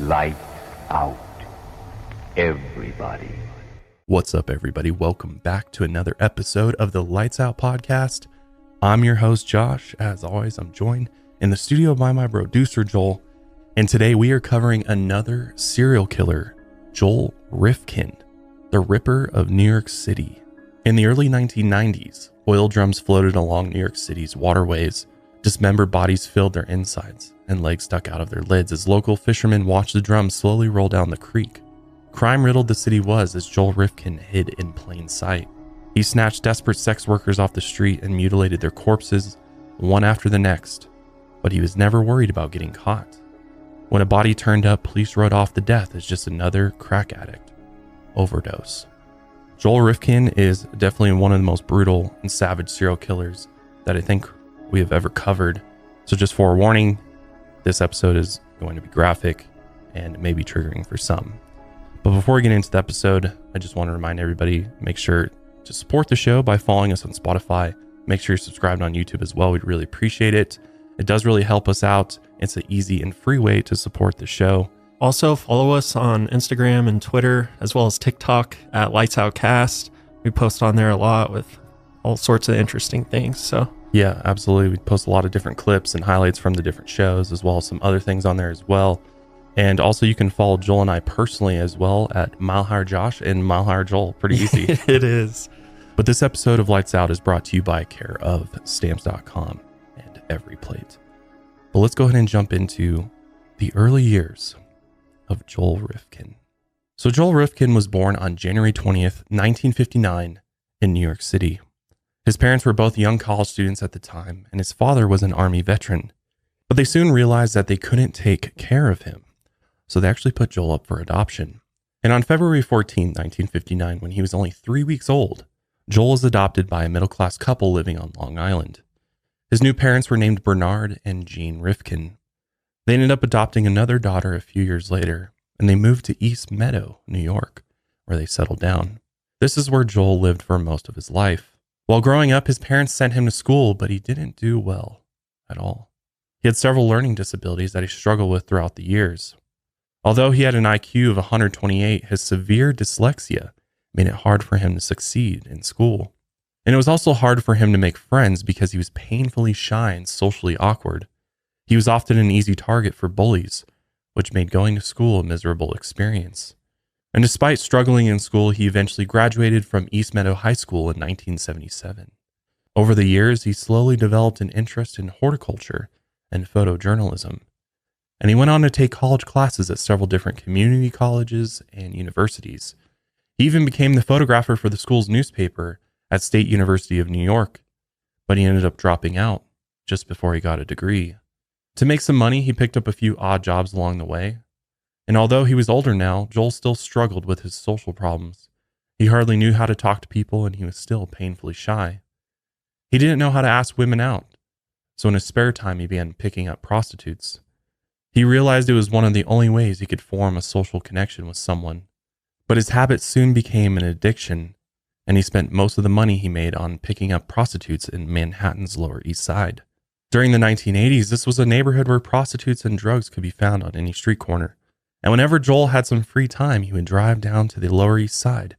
Light out. Everybody. What's up, everybody? Welcome back to another episode of the Lights Out podcast. I'm your host, Josh. As always, I'm joined in the studio by my producer, Joel. And today we are covering another serial killer, Joel Rifkin, the Ripper of New York City. In the early 1990s, oil drums floated along New York City's waterways. Dismembered bodies filled their insides, and legs stuck out of their lids as local fishermen watched the drums slowly roll down the creek. Crime-riddled the city was as Joel Rifkin hid in plain sight. He snatched desperate sex workers off the street and mutilated their corpses, one after the next. But he was never worried about getting caught. When a body turned up, police wrote off the death as just another crack-addict. Overdose. Joel Rifkin is definitely one of the most brutal and savage serial killers that I think we have ever covered. So just forewarning, this episode is going to be graphic and maybe triggering for some. But before we get into the episode, I just want to remind everybody, make sure to support the show by following us on Spotify. Make sure you're subscribed on YouTube as well. We'd really appreciate it. It does really help us out. It's an easy and free way to support the show. Also, follow us on Instagram and Twitter, as well as TikTok at Lights Out Cast. We post on there a lot with all sorts of interesting things. So yeah, absolutely. We post a lot of different clips and highlights from the different shows, as well as some other things on there as well. And also you can follow Joel and I personally as well at Mile Higher Josh and Mile Higher Joel. Pretty easy. It is. But this episode of Lights Out is brought to you by care of stamps.com and Every Plate. But let's go ahead and jump into the early years of Joel Rifkin. So Joel Rifkin was born on January 20th, 1959 in New York City. His parents were both young college students at the time, and his father was an Army veteran. But they soon realized that they couldn't take care of him. So they actually put Joel up for adoption. And on February 14, 1959, when he was only 3 weeks old, Joel was adopted by a middle-class couple living on Long Island. His new parents were named Bernard and Jean Rifkin. They ended up adopting another daughter a few years later, and they moved to East Meadow, New York, where they settled down. This is where Joel lived for most of his life. While growing up, his parents sent him to school, but he didn't do well at all. He had several learning disabilities that he struggled with throughout the years. Although he had an IQ of 128, his severe dyslexia made it hard for him to succeed in school. And it was also hard for him to make friends because he was painfully shy and socially awkward. He was often an easy target for bullies, which made going to school a miserable experience. And despite struggling in school, he eventually graduated from East Meadow High School in 1977. Over the years, he slowly developed an interest in horticulture and photojournalism. And he went on to take college classes at several different community colleges and universities. He even became the photographer for the school's newspaper at State University of New York, but he ended up dropping out just before he got a degree. To make some money, he picked up a few odd jobs along the way. And although he was older now, Joel still struggled with his social problems. He hardly knew how to talk to people, and he was still painfully shy. He didn't know how to ask women out, so in his spare time he began picking up prostitutes. He realized it was one of the only ways he could form a social connection with someone. But his habit soon became an addiction, and he spent most of the money he made on picking up prostitutes in Manhattan's Lower East Side. During the 1980s, this was a neighborhood where prostitutes and drugs could be found on any street corner. And whenever Joel had some free time, he would drive down to the Lower East Side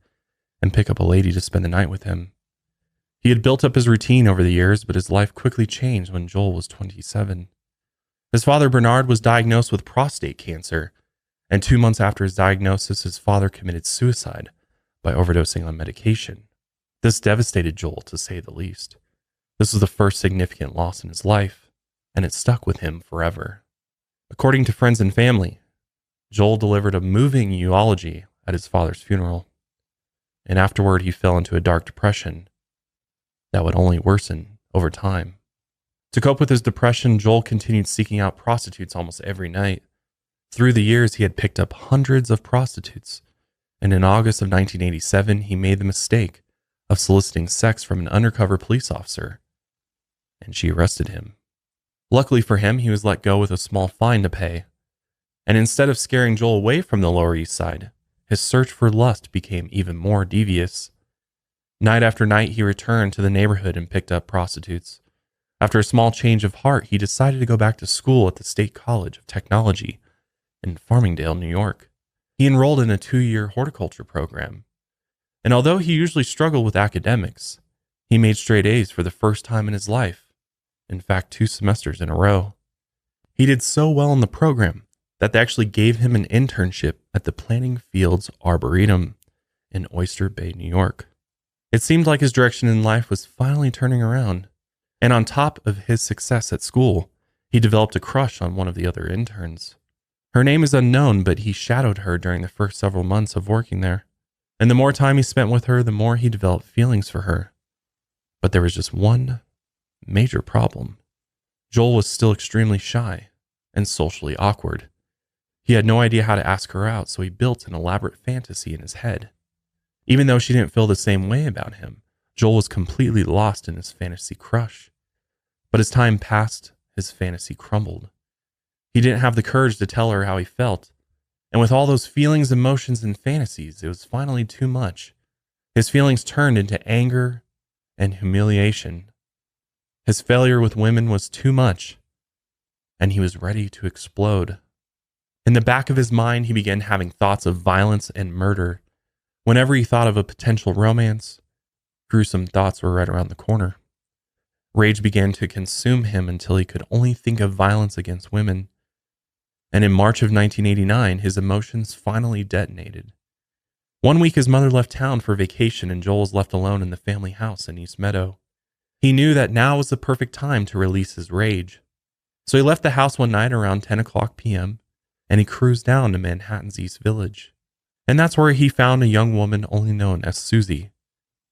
and pick up a lady to spend the night with him. He had built up his routine over the years, but his life quickly changed when Joel was 27. His father, Bernard, was diagnosed with prostate cancer, and 2 months after his diagnosis, his father committed suicide by overdosing on medication. This devastated Joel, to say the least. This was the first significant loss in his life, and it stuck with him forever. According to friends and family, Joel delivered a moving eulogy at his father's funeral, and afterward he fell into a dark depression that would only worsen over time. To cope with his depression, Joel continued seeking out prostitutes almost every night. Through the years, he had picked up hundreds of prostitutes, and in August of 1987, he made the mistake of soliciting sex from an undercover police officer, and she arrested him. Luckily for him, he was let go with a small fine to pay. And instead of scaring Joel away from the Lower East Side, his search for lust became even more devious. Night after night, he returned to the neighborhood and picked up prostitutes. After a small change of heart, he decided to go back to school at the State College of Technology in Farmingdale, New York. He enrolled in a 2-year horticulture program. And although he usually struggled with academics, he made straight A's for the first time in his life. In fact, 2 semesters in a row. He did so well in the program that they actually gave him an internship at the Planting Fields Arboretum in Oyster Bay, New York. It seemed like his direction in life was finally turning around. And on top of his success at school, he developed a crush on one of the other interns. Her name is unknown, but he shadowed her during the first several months of working there. And the more time he spent with her, the more he developed feelings for her. But there was just one major problem. Joel was still extremely shy and socially awkward. He had no idea how to ask her out, so he built an elaborate fantasy in his head. Even though she didn't feel the same way about him, Joel was completely lost in his fantasy crush. But as time passed, his fantasy crumbled. He didn't have the courage to tell her how he felt. And with all those feelings, emotions, and fantasies, it was finally too much. His feelings turned into anger and humiliation. His failure with women was too much, and he was ready to explode. In the back of his mind, he began having thoughts of violence and murder. Whenever he thought of a potential romance, gruesome thoughts were right around the corner. Rage began to consume him until he could only think of violence against women. And in March of 1989, his emotions finally detonated. One week, his mother left town for vacation and Joel was left alone in the family house in East Meadow. He knew that now was the perfect time to release his rage. So he left the house one night around 10 o'clock p.m. and he cruised down to Manhattan's East Village. And that's where he found a young woman only known as Susie,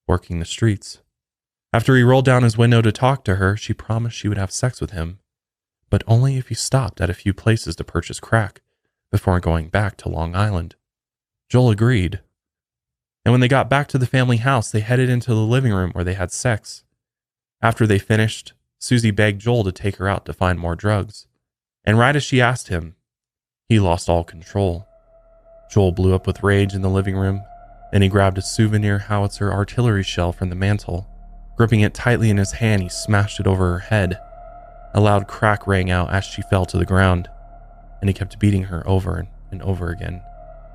working the streets. After he rolled down his window to talk to her, she promised she would have sex with him, but only if he stopped at a few places to purchase crack before going back to Long Island. Joel agreed. And when they got back to the family house, they headed into the living room where they had sex. After they finished, Susie begged Joel to take her out to find more drugs. And right as she asked him, he lost all control. Joel blew up with rage in the living room, and he grabbed a souvenir howitzer artillery shell from the mantel. Gripping it tightly in his hand, he smashed it over her head. A loud crack rang out as she fell to the ground, and he kept beating her over and over again.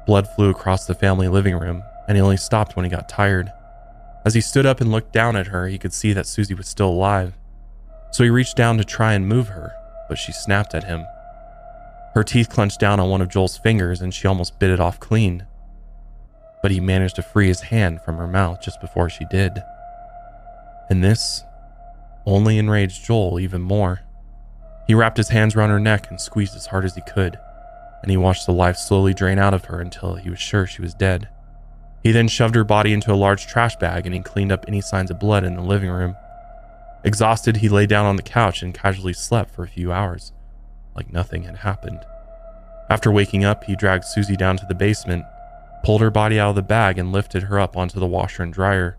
Blood flew across the family living room, and he only stopped when he got tired. As he stood up and looked down at her, he could see that Susie was still alive. So he reached down to try and move her, but she snapped at him. Her teeth clenched down on one of Joel's fingers, and she almost bit it off clean. But he managed to free his hand from her mouth just before she did. And this only enraged Joel even more. He wrapped his hands around her neck and squeezed as hard as he could, and he watched the life slowly drain out of her until he was sure she was dead. He then shoved her body into a large trash bag and he cleaned up any signs of blood in the living room. Exhausted, he lay down on the couch and casually slept for a few hours, like nothing had happened. After waking up, he dragged Susie down to the basement, pulled her body out of the bag and lifted her up onto the washer and dryer.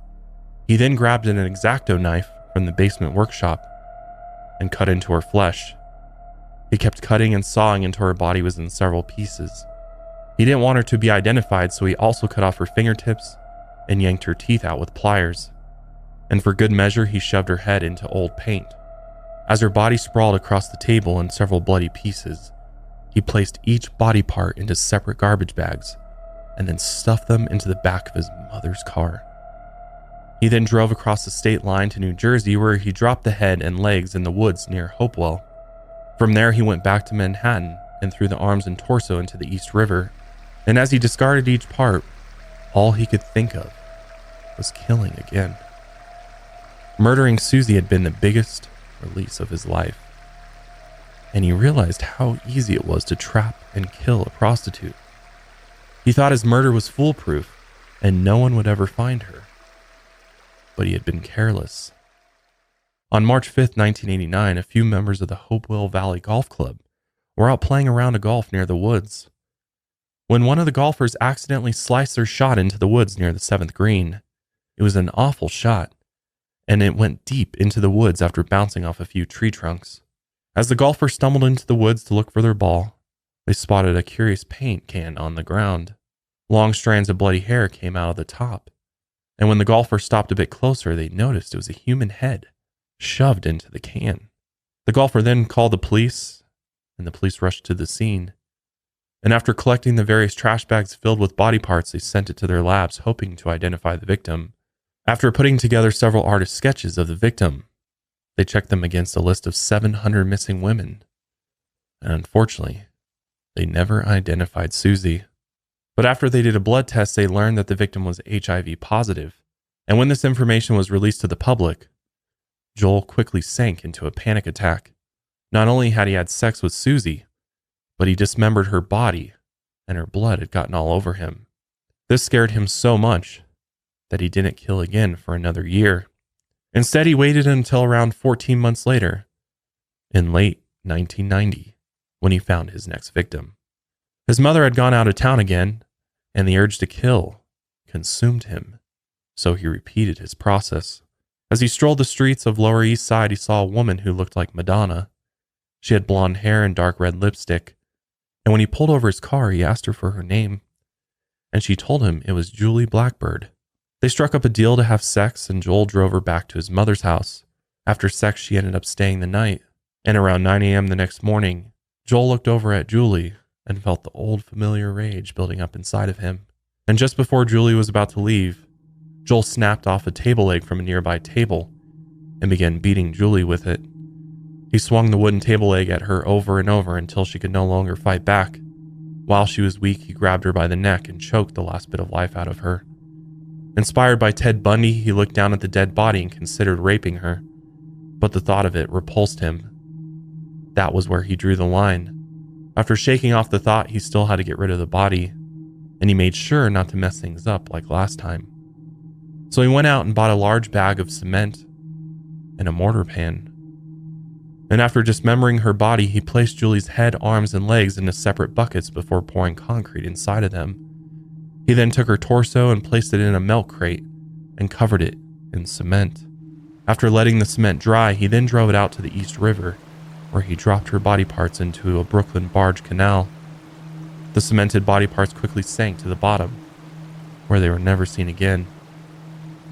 He then grabbed an X-Acto knife from the basement workshop and cut into her flesh. He kept cutting and sawing until her body was in several pieces. He didn't want her to be identified, so he also cut off her fingertips and yanked her teeth out with pliers. And for good measure, he shoved her head into old paint. As her body sprawled across the table in several bloody pieces, he placed each body part into separate garbage bags and then stuffed them into the back of his mother's car. He then drove across the state line to New Jersey, where he dropped the head and legs in the woods near Hopewell. From there, he went back to Manhattan and threw the arms and torso into the East River. And as he discarded each part, all he could think of was killing again. Murdering Susie had been the biggest release of his life. And he realized how easy it was to trap and kill a prostitute. He thought his murder was foolproof and no one would ever find her. But he had been careless. On March 5th, 1989, a few members of the Hopewell Valley Golf Club were out playing a round of golf near the woods, when one of the golfers accidentally sliced their shot into the woods near the 7th green. It was an awful shot, and it went deep into the woods after bouncing off a few tree trunks. As the golfer stumbled into the woods to look for their ball, they spotted a curious paint can on the ground. Long strands of bloody hair came out of the top, and when the golfer stopped a bit closer, they noticed it was a human head shoved into the can. The golfer then called the police, and the police rushed to the scene. And after collecting the various trash bags filled with body parts, they sent it to their labs, hoping to identify the victim. After putting together several artist sketches of the victim, they checked them against a list of 700 missing women. And unfortunately, they never identified Susie. But after they did a blood test, they learned that the victim was HIV positive. And when this information was released to the public, Joel quickly sank into a panic attack. Not only had he had sex with Susie, but he dismembered her body, and her blood had gotten all over him. This scared him so much that he didn't kill again for another year. Instead, he waited until around 14 months later, in late 1990, when he found his next victim. His mother had gone out of town again, and the urge to kill consumed him, so he repeated his process. As he strolled the streets of Lower East Side, he saw a woman who looked like Madonna. She had blonde hair and dark red lipstick, and when he pulled over his car, he asked her for her name, and she told him it was Julie Blackbird. They struck up a deal to have sex, and Joel drove her back to his mother's house. After sex, she ended up staying the night, and around 9 a.m. the next morning, Joel looked over at Julie and felt the old familiar rage building up inside of him. And just before Julie was about to leave, Joel snapped off a table leg from a nearby table and began beating Julie with it. He swung the wooden table leg at her over and over until she could no longer fight back. While she was weak, he grabbed her by the neck and choked the last bit of life out of her. Inspired by Ted Bundy, he looked down at the dead body and considered raping her, but the thought of it repulsed him. That was where he drew the line. After shaking off the thought, he still had to get rid of the body, and he made sure not to mess things up like last time. So he went out and bought a large bag of cement and a mortar pan. And after dismembering her body, he placed Julie's head, arms, and legs into separate buckets before pouring concrete inside of them. He then took her torso and placed it in a milk crate and covered it in cement. After letting the cement dry, he then drove it out to the East River, where he dropped her body parts into a Brooklyn barge canal. The cemented body parts quickly sank to the bottom, where they were never seen again.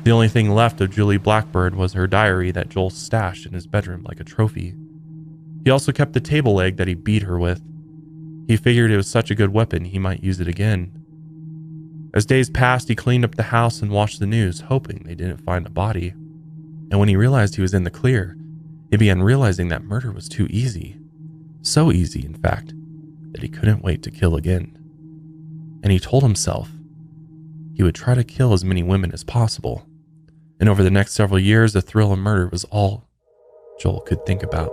The only thing left of Julie Blackbird was her diary that Joel stashed in his bedroom like a trophy. He also kept the table leg that he beat her with. He figured it was such a good weapon he might use it again. As days passed, he cleaned up the house and watched the news, hoping they didn't find a body. And when he realized he was in the clear, he began realizing that murder was too easy. So easy, in fact, that he couldn't wait to kill again. And he told himself he would try to kill as many women as possible. And over the next several years, the thrill of murder was all Joel could think about.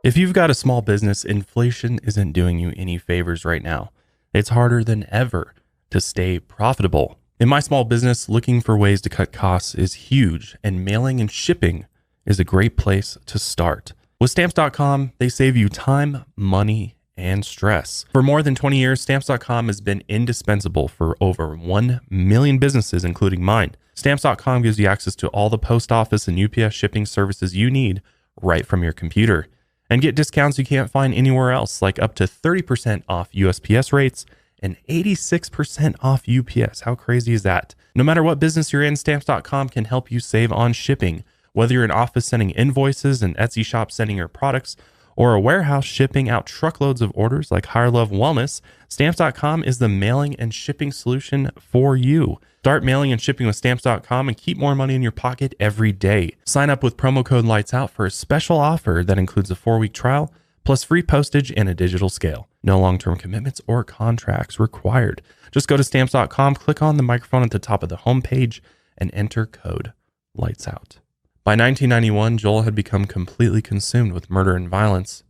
If you've got a small business, inflation isn't doing you any favors right now. It's harder than ever to stay profitable. In my small business, looking for ways to cut costs is huge, and mailing and shipping is a great place to start. With Stamps.com, they save you time, money, and stress. For more than 20 years, Stamps.com has been indispensable for over 1 million businesses, including mine. Stamps.com gives you access to all the post office and UPS shipping services you need right from your computer. And get discounts you can't find anywhere else, like up to 30% off USPS rates and 86% off UPS. How crazy is that? No matter what business you're in, Stamps.com can help you save on shipping. Whether you're an office sending invoices, an Etsy shop sending your products, or a warehouse shipping out truckloads of orders like Higher Love Wellness, Stamps.com is the mailing and shipping solution for you. Start mailing and shipping with Stamps.com and keep more money in your pocket every day. Sign up with promo code LIGHTSOUT for a special offer that includes a 4-week trial, plus free postage and a digital scale. No long-term commitments or contracts required. Just go to Stamps.com, click on the microphone at the top of the homepage, and enter code LIGHTSOUT. By 1991, Joel had become completely consumed with murder and violence.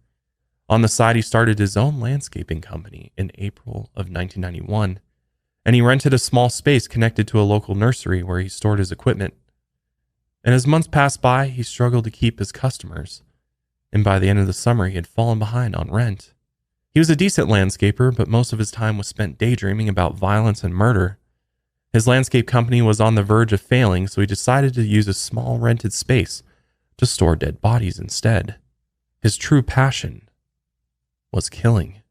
On the side, he started his own landscaping company in April of 1991, and he rented a small space connected to a local nursery where he stored his equipment. And as months passed by, he struggled to keep his customers, and by the end of the summer, he had fallen behind on rent. He was a decent landscaper, but most of his time was spent daydreaming about violence and murder. His landscape company was on the verge of failing, so he decided to use a small rented space to store dead bodies instead. His true passion was killing.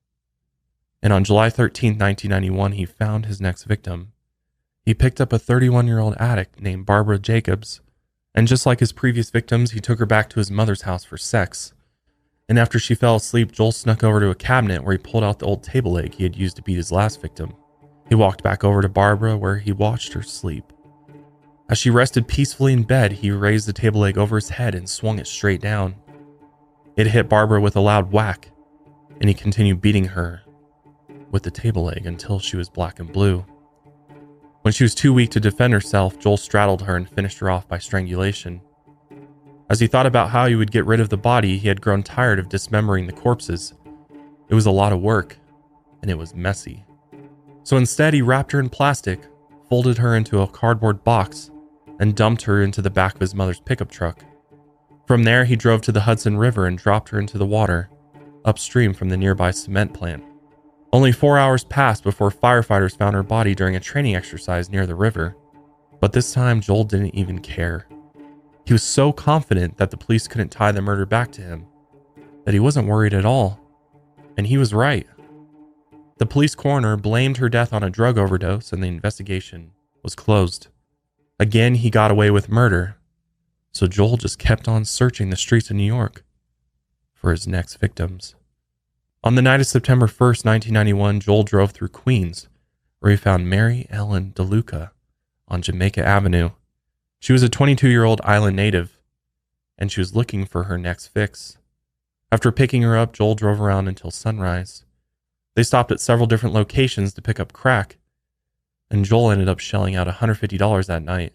And on July 13, 1991, he found his next victim. He picked up a 31-year-old addict named Barbara Jacobs, and just like his previous victims, he took her back to his mother's house for sex. And after she fell asleep, Joel snuck over to a cabinet where he pulled out the old table leg he had used to beat his last victim. He walked back over to Barbara where he watched her sleep. As she rested peacefully in bed, he raised the table leg over his head and swung it straight down. It hit Barbara with a loud whack, and he continued beating her with the table leg until she was black and blue. When she was too weak to defend herself, Joel straddled her and finished her off by strangulation. As he thought about how he would get rid of the body, he had grown tired of dismembering the corpses. It was a lot of work, and it was messy. So instead, he wrapped her in plastic, folded her into a cardboard box, and dumped her into the back of his mother's pickup truck. From there, he drove to the Hudson River and dropped her into the water, upstream from the nearby cement plant. Only 4 hours passed before firefighters found her body during a training exercise near the river. But this time, Joel didn't even care. He was so confident that the police couldn't tie the murder back to him, that he wasn't worried at all. And he was right. The police coroner blamed her death on a drug overdose, and the investigation was closed. Again, he got away with murder, so Joel just kept on searching the streets of New York for his next victims. On the night of September 1st, 1991, Joel drove through Queens, where he found Mary Ellen DeLuca on Jamaica Avenue. She was a 22-year-old island native, and she was looking for her next fix. After picking her up, Joel drove around until sunrise. They stopped at several different locations to pick up crack, and Joel ended up shelling out $150 that night.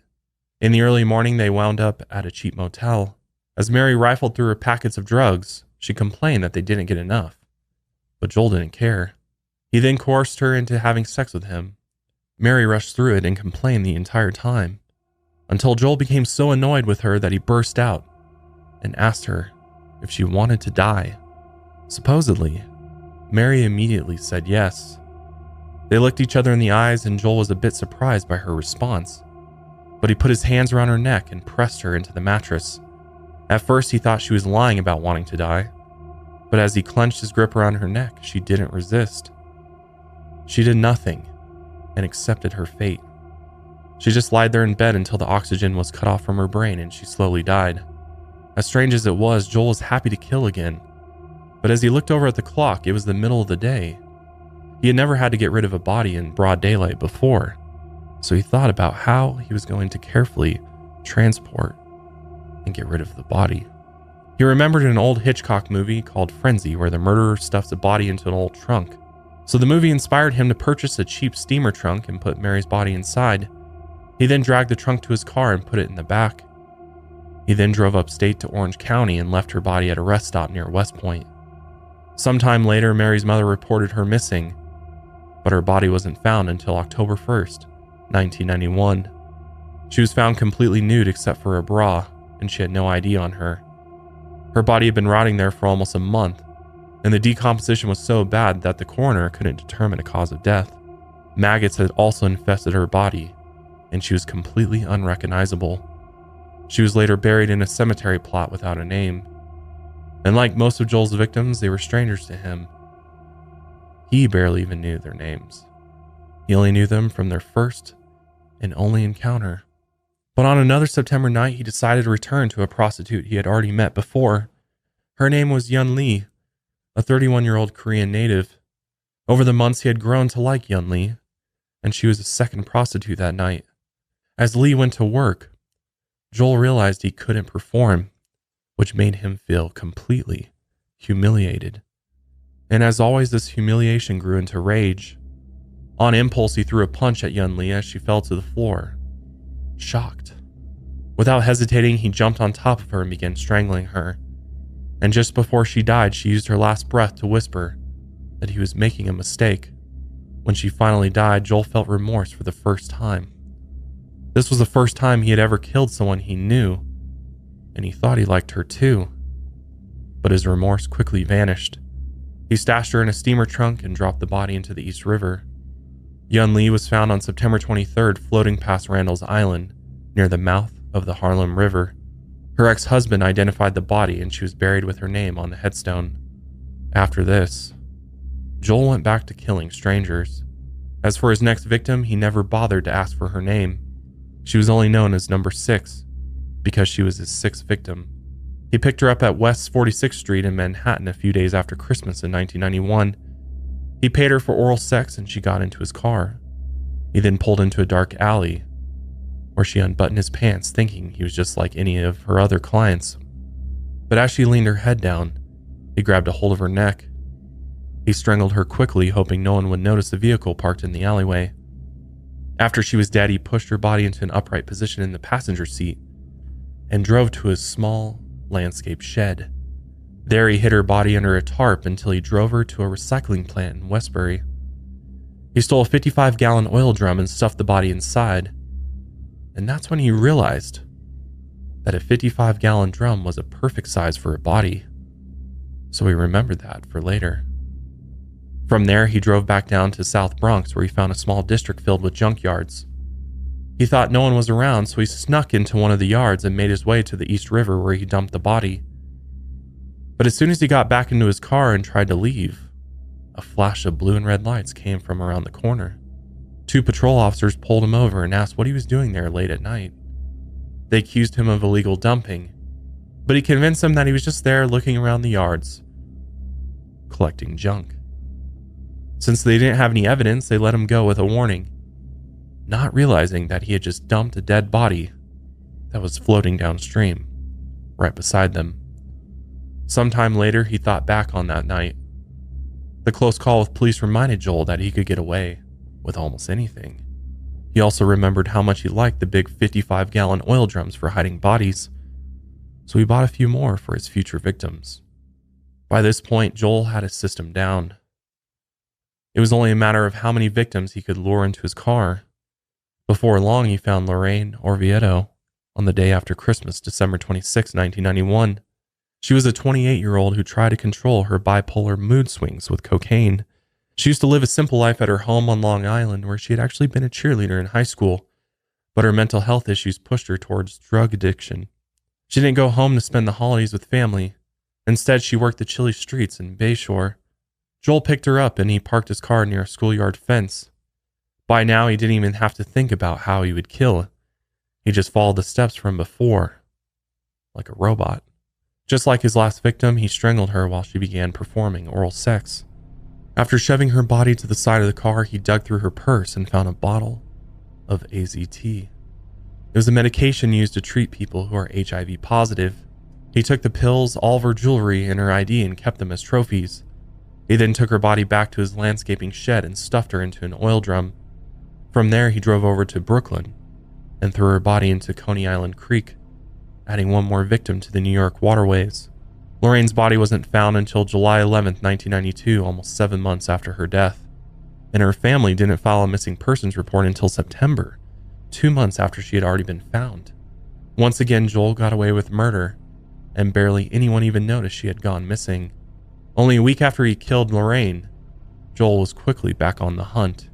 In the early morning, they wound up at a cheap motel. As Mary rifled through her packets of drugs, she complained that they didn't get enough. But Joel didn't care. He then coerced her into having sex with him. Mary rushed through it and complained the entire time, until Joel became so annoyed with her that he burst out and asked her if she wanted to die. Supposedly, Mary immediately said yes. They looked each other in the eyes, and Joel was a bit surprised by her response. But he put his hands around her neck and pressed her into the mattress. At first, he thought she was lying about wanting to die, but as he clenched his grip around her neck, she didn't resist. She did nothing and accepted her fate. She just lied there in bed until the oxygen was cut off from her brain and she slowly died. As strange as it was, Joel was happy to kill again. But as he looked over at the clock, it was the middle of the day. He had never had to get rid of a body in broad daylight before, so he thought about how he was going to carefully transport and get rid of the body. He remembered an old Hitchcock movie called Frenzy, where the murderer stuffs a body into an old trunk. So the movie inspired him to purchase a cheap steamer trunk and put Mary's body inside. He then dragged the trunk to his car and put it in the back. He then drove upstate to Orange County and left her body at a rest stop near West Point. Sometime later, Mary's mother reported her missing, but her body wasn't found until October 1st, 1991. She was found completely nude except for a bra, and she had no ID on her. Her body had been rotting there for almost a month, and the decomposition was so bad that the coroner couldn't determine a cause of death. Maggots had also infested her body, and she was completely unrecognizable. She was later buried in a cemetery plot without a name. And like most of Joel's victims, they were strangers to him. He barely even knew their names. He only knew them from their first and only encounter. But on another September night, he decided to return to a prostitute he had already met before. Her name was Yun Lee, a 31-year-old Korean native. Over the months, he had grown to like Yun Lee, and she was the second prostitute that night. As Lee went to work, Joel realized he couldn't perform, which made him feel completely humiliated. And as always, this humiliation grew into rage. On impulse, he threw a punch at Yun Lee as she fell to the floor, shocked. Without hesitating, he jumped on top of her and began strangling her. And just before she died, she used her last breath to whisper that he was making a mistake. When she finally died, Joel felt remorse for the first time. This was the first time he had ever killed someone he knew, and he thought he liked her too. But his remorse quickly vanished. He stashed her in a steamer trunk and dropped the body into the East River. Yun Lee was found on September 23rd floating past Randall's Island, near the mouth of the Harlem River. Her ex-husband identified the body and she was buried with her name on the headstone. After this, Joel went back to killing strangers. As for his next victim, he never bothered to ask for her name. She was only known as number 6 because she was his 6th victim. He picked her up at West 46th Street in Manhattan a few days after Christmas in 1991. He paid her for oral sex and she got into his car. He then pulled into a dark alley where she unbuttoned his pants, thinking he was just like any of her other clients. But as she leaned her head down, he grabbed a hold of her neck. He strangled her quickly, hoping no one would notice the vehicle parked in the alleyway. After she was dead, he pushed her body into an upright position in the passenger seat and drove to his small landscape shed. There he hid her body under a tarp until he drove her to a recycling plant in Westbury. He stole a 55-gallon oil drum and stuffed the body inside. And that's when he realized that a 55-gallon drum was a perfect size for a body. So he remembered that for later. From there, he drove back down to South Bronx, where he found a small district filled with junkyards. He thought no one was around, so he snuck into one of the yards and made his way to the East River, where he dumped the body. But as soon as he got back into his car and tried to leave, a flash of blue and red lights came from around the corner. 2 patrol officers pulled him over and asked what he was doing there late at night. They accused him of illegal dumping, but he convinced them that he was just there looking around the yards, collecting junk. Since they didn't have any evidence, they let him go with a warning, not realizing that he had just dumped a dead body that was floating downstream, right beside them. Sometime later, he thought back on that night. The close call with police reminded Joel that he could get away with almost anything. He also remembered how much he liked the big 55-gallon oil drums for hiding bodies, so he bought a few more for his future victims. By this point, Joel had his system down. It was only a matter of how many victims he could lure into his car. Before long, he found Lorraine Oviedo on the day after Christmas, December 26, 1991. She was a 28-year-old who tried to control her bipolar mood swings with cocaine. She used to live a simple life at her home on Long Island, where she had actually been a cheerleader in high school, but her mental health issues pushed her towards drug addiction. She didn't go home to spend the holidays with family. Instead, she worked the chilly streets in Bayshore. Joel picked her up and he parked his car near a schoolyard fence. By now, he didn't even have to think about how he would kill. He just followed the steps from before, like a robot. Just like his last victim, he strangled her while she began performing oral sex. After shoving her body to the side of the car, he dug through her purse and found a bottle of AZT. It was a medication used to treat people who are HIV positive. He took the pills, all of her jewelry, and her ID and kept them as trophies. He then took her body back to his landscaping shed and stuffed her into an oil drum. From there, he drove over to Brooklyn and threw her body into Coney Island Creek, adding one more victim to the New York waterways. Lorraine's body wasn't found until July 11, 1992, almost 7 months after her death. And her family didn't file a missing persons report until September, 2 months after she had already been found. Once again, Joel got away with murder, and barely anyone even noticed she had gone missing. Only a week after he killed Lorraine, Joel was quickly back on the hunt.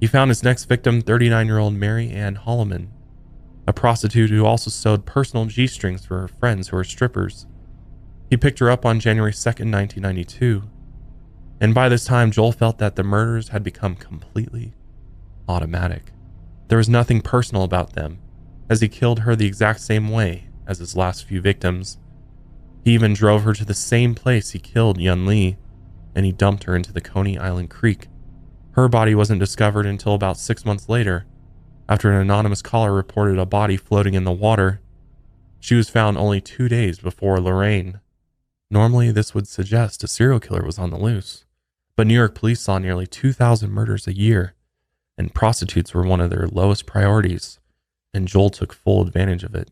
He found his next victim, 39-year-old Mary Ann Holloman, a prostitute who also sewed personal G-strings for her friends who were strippers. He picked her up on January 2nd, 1992, and by this time, Joel felt that the murders had become completely automatic. There was nothing personal about them, as he killed her the exact same way as his last few victims. He even drove her to the same place he killed Yun Lee, and he dumped her into the Coney Island Creek. Her body wasn't discovered until about 6 months later, after an anonymous caller reported a body floating in the water. She was found only 2 days before Lorraine. Normally, this would suggest a serial killer was on the loose, but New York police saw nearly 2,000 murders a year, and prostitutes were one of their lowest priorities, and Joel took full advantage of it.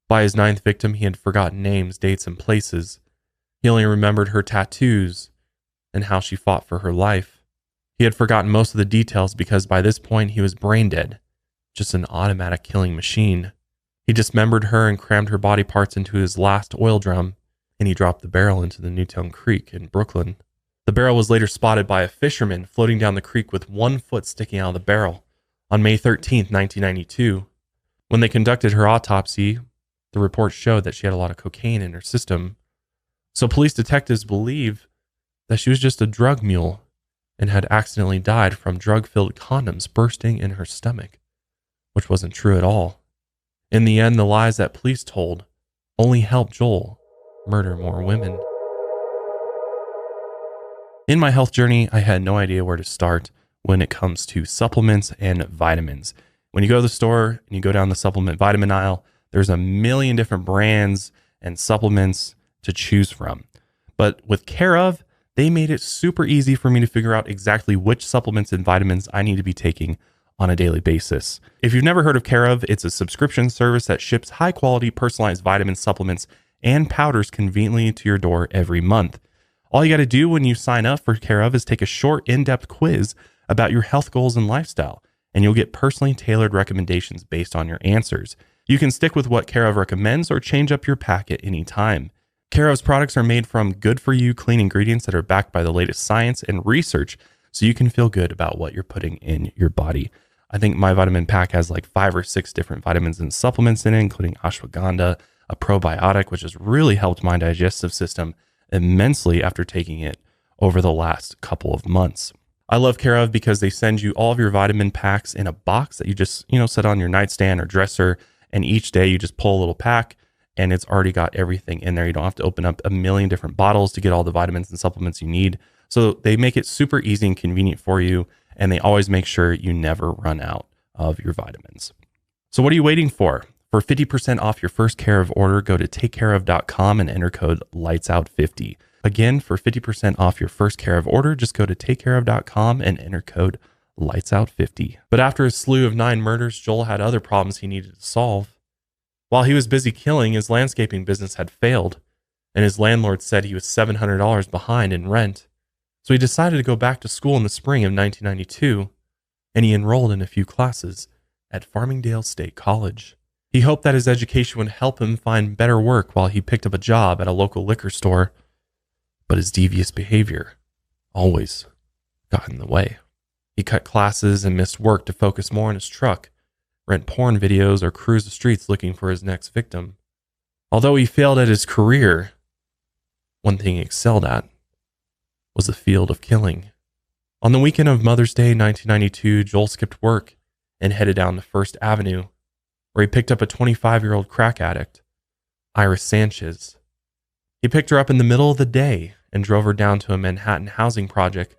By his 9th victim, he had forgotten names, dates, and places. He only remembered her tattoos and how she fought for her life. He had forgotten most of the details because by this point he was brain dead, just an automatic killing machine. He dismembered her and crammed her body parts into his last oil drum, and he dropped the barrel into the Newtown Creek in Brooklyn. The barrel was later spotted by a fisherman floating down the creek with 1 foot sticking out of the barrel on May 13, 1992. When they conducted her autopsy, the report showed that she had a lot of cocaine in her system. So police detectives believe that she was just a drug mule and had accidentally died from drug-filled condoms bursting in her stomach, which wasn't true at all. In the end, the lies that police told only helped Joel murder more women. In my health journey, I had no idea where to start when it comes to supplements and vitamins. When you go to the store and you go down the supplement vitamin aisle, there's a million different brands and supplements to choose from. But with Care of, they made it super easy for me to figure out exactly which supplements and vitamins I need to be taking on a daily basis. If you've never heard of Care of, it's a subscription service that ships high quality personalized vitamin supplements and powders conveniently to your door every month. All you got to do when you sign up for Care of is take a short, in-depth quiz about your health goals and lifestyle, and you'll get personally tailored recommendations based on your answers. You can stick with what Care of recommends or change up your pack at any time. Care of's products are made from good-for-you clean ingredients that are backed by the latest science and research, so you can feel good about what you're putting in your body. I think my vitamin pack has like 5 or 6 different vitamins and supplements in it, including ashwagandha, a probiotic, which has really helped my digestive system immensely after taking it over the last couple of months. I love Care of because they send you all of your vitamin packs in a box that you just, set on your nightstand or dresser, and each day you just pull a little pack and it's already got everything in there. You don't have to open up a million different bottles to get all the vitamins and supplements you need. So they make it super easy and convenient for you, and they always make sure you never run out of your vitamins. So what are you waiting for? For 50% off your first Care of order, go to takecareof.com and enter code LIGHTSOUT50. Again, for 50% off your first Care of order, just go to takecareof.com and enter code LIGHTSOUT50. But after a slew of 9 murders, Joel had other problems he needed to solve. While he was busy killing, his landscaping business had failed, and his landlord said he was $700 behind in rent. So he decided to go back to school in the spring of 1992, and he enrolled in a few classes at Farmingdale State College. He hoped that his education would help him find better work while he picked up a job at a local liquor store, but his devious behavior always got in the way. He cut classes and missed work to focus more on his truck, rent porn videos, or cruise the streets looking for his next victim. Although he failed at his career, one thing he excelled at was the field of killing. On the weekend of Mother's Day 1992, Joel skipped work and headed down to First Avenue, where he picked up a 25-year-old crack addict, Iris Sanchez. He picked her up in the middle of the day and drove her down to a Manhattan housing project.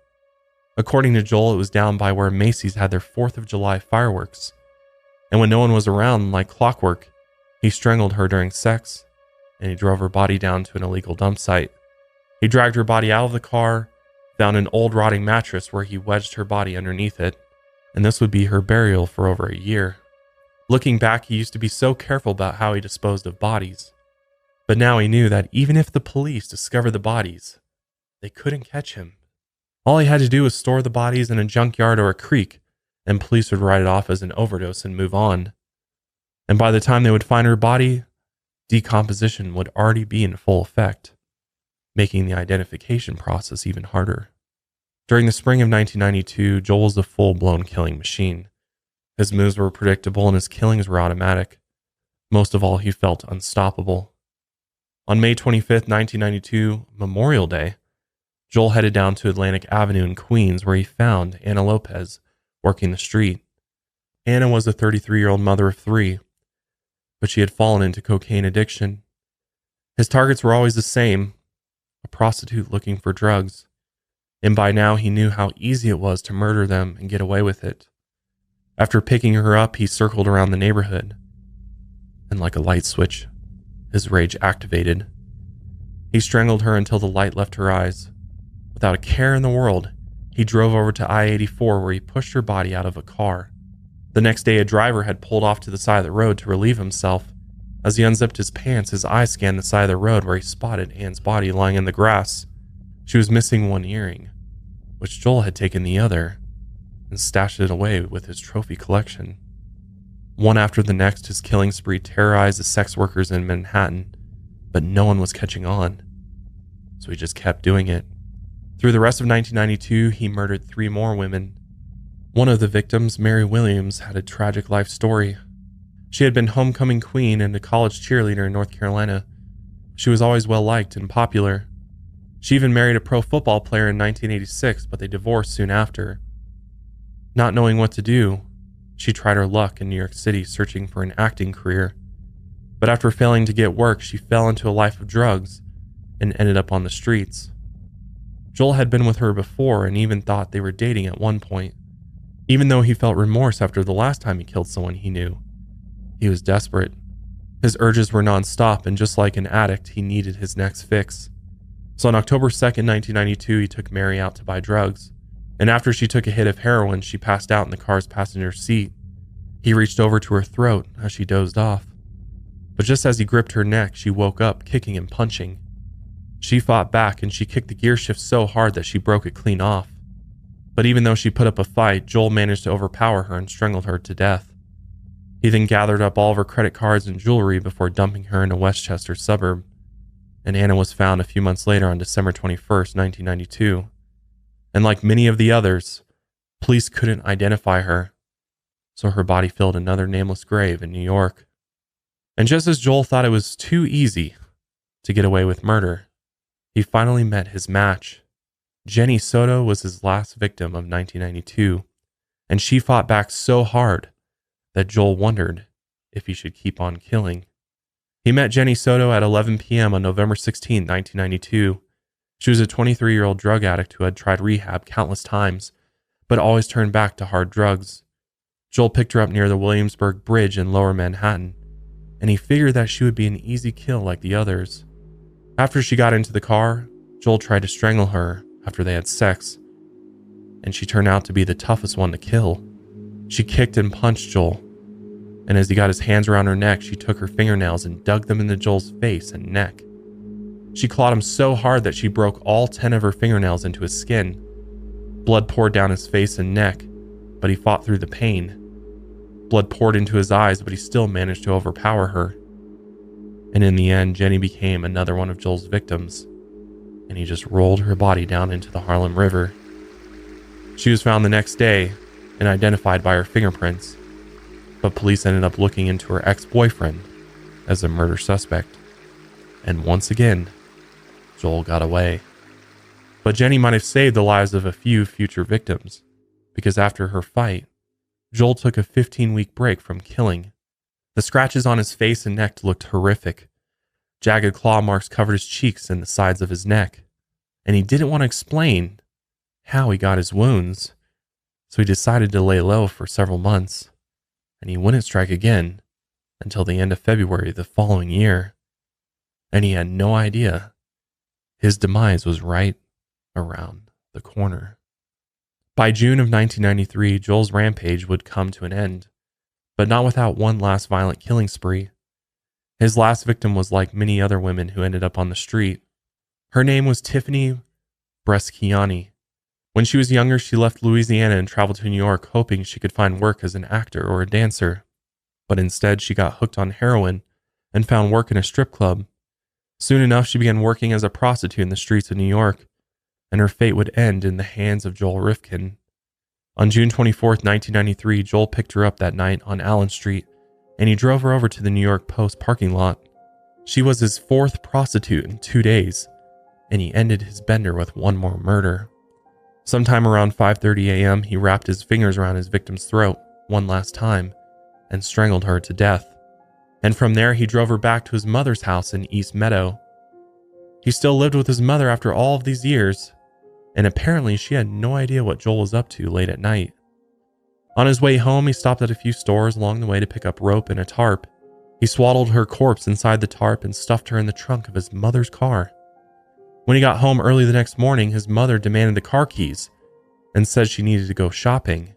According to Joel, it was down by where Macy's had their 4th of July fireworks. And when no one was around, like clockwork, he strangled her during sex, and he drove her body down to an illegal dump site. He dragged her body out of the car, found an old rotting mattress where he wedged her body underneath it, and this would be her burial for over a year. Looking back, he used to be so careful about how he disposed of bodies. But now he knew that even if the police discovered the bodies, they couldn't catch him. All he had to do was store the bodies in a junkyard or a creek, and police would write it off as an overdose and move on. And by the time they would find her body, decomposition would already be in full effect, making the identification process even harder. During the spring of 1992, Joel was a full-blown killing machine. His moves were predictable and his killings were automatic. Most of all, he felt unstoppable. On May 25th, 1992, Memorial Day, Joel headed down to Atlantic Avenue in Queens, where he found Anna Lopez working the street. Anna was a 33-year-old mother of 3, but she had fallen into cocaine addiction. His targets were always the same, a prostitute looking for drugs, and by now he knew how easy it was to murder them and get away with it. After picking her up, he circled around the neighborhood, and like a light switch, his rage activated. He strangled her until the light left her eyes. Without a care in the world, he drove over to I-84 where he pushed her body out of a car. The next day, a driver had pulled off to the side of the road to relieve himself. As he unzipped his pants, his eyes scanned the side of the road where he spotted Anne's body lying in the grass. She was missing one earring, which Joel had taken the other and stashed it away with his trophy collection. One after the next, his killing spree terrorized the sex workers in Manhattan, but no one was catching on, so he just kept doing it. Through the rest of 1992, he murdered 3 more women. One of the victims, Mary Williams, had a tragic life story. She had been homecoming queen and a college cheerleader in North Carolina. She was always well-liked and popular. She even married a pro football player in 1986, but they divorced soon after. Not knowing what to do, she tried her luck in New York City searching for an acting career. But after failing to get work, she fell into a life of drugs and ended up on the streets. Joel had been with her before and even thought they were dating at one point, even though he felt remorse after the last time he killed someone he knew. He was desperate. His urges were nonstop, and just like an addict, he needed his next fix. So on October 2nd, 1992, he took Mary out to buy drugs, and after she took a hit of heroin, she passed out in the car's passenger seat. He reached over to her throat as she dozed off. But just as he gripped her neck, she woke up, kicking and punching. She fought back, and she kicked the gear shift so hard that she broke it clean off. But even though she put up a fight, Joel managed to overpower her and strangled her to death. He then gathered up all of her credit cards and jewelry before dumping her in a Westchester suburb, and Anna was found a few months later on December 21st, 1992. And like many of the others, police couldn't identify her, so her body filled another nameless grave in New York. And just as Joel thought it was too easy to get away with murder, he finally met his match. Jenny Soto was his last victim of 1992, and she fought back so hard that Joel wondered if he should keep on killing. He met Jenny Soto at 11 p.m. on November 16, 1992. She was a 23-year-old drug addict who had tried rehab countless times, but always turned back to hard drugs. Joel picked her up near the Williamsburg Bridge in Lower Manhattan, and he figured that she would be an easy kill like the others. After she got into the car, Joel tried to strangle her after they had sex, and she turned out to be the toughest one to kill. She kicked and punched Joel, and as he got his hands around her neck, she took her fingernails and dug them into Joel's face and neck. She clawed him so hard that she broke all 10 of her fingernails into his skin. Blood poured down his face and neck, but he fought through the pain. Blood poured into his eyes, but he still managed to overpower her. And in the end, Jenny became another one of Joel's victims, and he just rolled her body down into the Harlem River. She was found the next day and identified by her fingerprints, but police ended up looking into her ex-boyfriend as a murder suspect. And once again, Joel got away. But Jenny might have saved the lives of a few future victims, because after her fight, Joel took a 15-week break from killing. The scratches on his face and neck looked horrific. Jagged claw marks covered his cheeks and the sides of his neck, and he didn't want to explain how he got his wounds, so he decided to lay low for several months, and he wouldn't strike again until the end of February the following year. And he had no idea his demise was right around the corner. By June of 1993, Joel's rampage would come to an end, but not without one last violent killing spree. His last victim was like many other women who ended up on the street. Her name was Tiffany Bresciani. When she was younger, she left Louisiana and traveled to New York, hoping she could find work as an actor or a dancer. But instead, she got hooked on heroin and found work in a strip club. Soon enough, she began working as a prostitute in the streets of New York, and her fate would end in the hands of Joel Rifkin. On June 24th, 1993, Joel picked her up that night on Allen Street, and he drove her over to the New York Post parking lot. She was his fourth prostitute in 2 days, and he ended his bender with one more murder. Sometime around 5:30 a.m., he wrapped his fingers around his victim's throat one last time and strangled her to death. And from there, he drove her back to his mother's house in East Meadow. He still lived with his mother after all of these years, and apparently she had no idea what Joel was up to late at night. On his way home, he stopped at a few stores along the way to pick up rope and a tarp. He swaddled her corpse inside the tarp and stuffed her in the trunk of his mother's car. When he got home early the next morning, his mother demanded the car keys and said she needed to go shopping.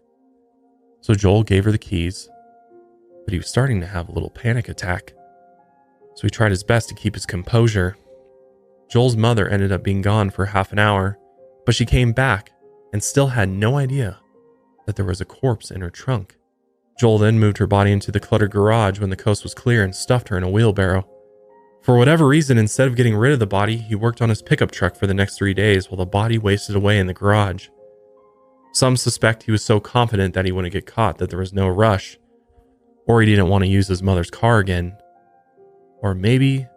So Joel gave her the keys, but he was starting to have a little panic attack. So he tried his best to keep his composure. Joel's mother ended up being gone for half an hour, but she came back and still had no idea that there was a corpse in her trunk. Joel then moved her body into the cluttered garage when the coast was clear and stuffed her in a wheelbarrow. For whatever reason, instead of getting rid of the body, he worked on his pickup truck for the next 3 days while the body wasted away in the garage. Some suspect he was so confident that he wouldn't get caught that there was no rush, or he didn't want to use his mother's car again. Or maybe